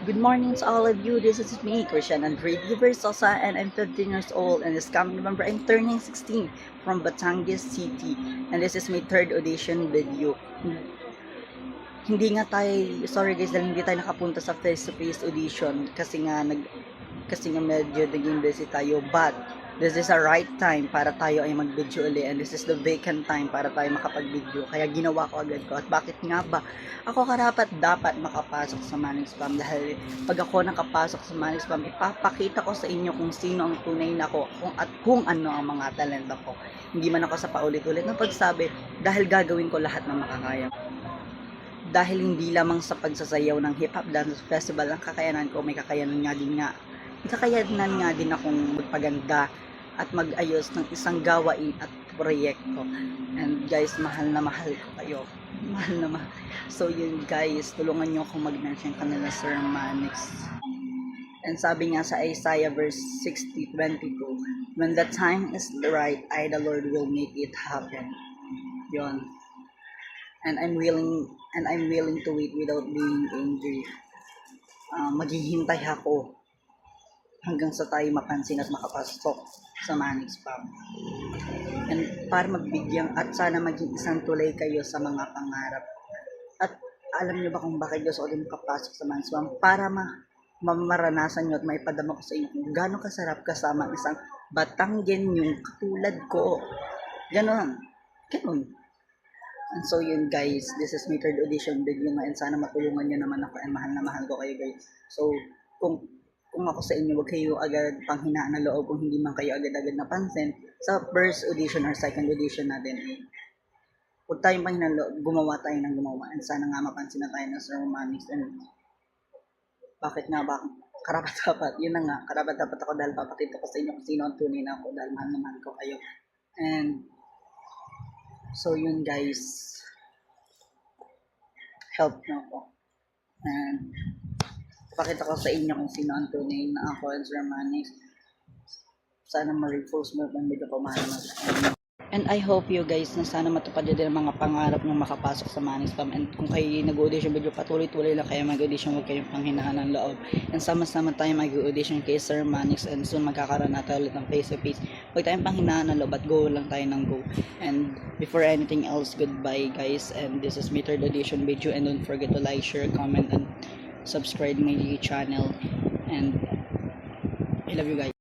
Good morning to all of you. This is me, Christian Andre Versosa, and I'm 15 years old. And this coming November, I'm turning 16 from Batangas City. And this is my third audition video. Hindi nga tayo, sorry guys, dahil hindi tayo nakapunta sa face-to-face audition kasi nga medyo naging busy tayo. But this is a right time para tayo ay mag-video ulit, and this is the vacant time para tayo makapag-video. Kaya ginawa ko agad ko. At bakit nga ba? Ako karapat dapat makapasok sa Manix Spam, dahil pag ako nakapasok sa Manix Spam, ipapakita ko sa inyo kung sino ang tunay na ko at kung ano ang mga talento ko. Hindi man ako sa paulit-ulit na pagsabi, dahil gagawin ko lahat ng makakaya. Dahil hindi lamang sa pagsasayaw ng hip-hop dance festival ang kakayanan ko, may kakayanan nga din akong magpaganda at mag-ayos ng isang gawain at proyekto. And guys, mahal na mahal ko kayo. Mahal na mahal. So yun guys, tulungan nyo akong mag-mention kanila Sir Manix. And sabi nga sa Isaiah verse 60:22, when the time is right, I the Lord will make it happen. Yun. And I'm willing to wait without being angry. Maghihintay ako hanggang sa tayo mapansin at makapasok sa Manix Spam. And para magbigyan at sana maging isang tulay kayo sa mga pangarap. At alam niyo ba kung bakit gusto ko din makapasok sa Manix Spam? Para maranasan niyo at maipadama ko sa inyo kung gano'ng kasarap kasama isang Batanggenyong katulad ko. Ganon. And so yun guys, this is my third audition video nga, and sana matulungan nyo naman ako, and mahal na mahal ko kayo guys. So kung ako sa inyo, huwag kayo agad panghinaan na loob kung hindi man kayo agad-agad napansin sa first audition or second audition natin. Huwag tayong panghinaan loob, gumawa tayo ng gumawa, and sana nga mapansin na tayo ng Sir Manix. And bakit nga ba? Karapat dapat, yun na nga, karapat dapat ako dahil papakita ko sa inyo kung sino ang tunay na ako, dahil mahal na mahal ko kayo. And so yun guys, help nyo ako. And pakita ko sa inyo kung sino ang tunay na ako and Sir Manix. Sana ma-repost mo kung medyo pamahalag. And I hope you guys na sana matupad din ang mga pangarap ng makapasok sa Manix Spam. And kung kayo nag-audition video, patuloy-tuloy lang kayo mag-audition, huwag kayong panghinaan ng loob. And sama-sama tayo mag-audition kay Sir Manix, and soon magkakaroon natin ulit ng face-to-face. Huwag tayong panghinaan ng loob at go lang tayo ng go. And before anything else, goodbye guys. And this is my third audition video, and don't forget to like, share, comment, and subscribe my channel. And I love you guys.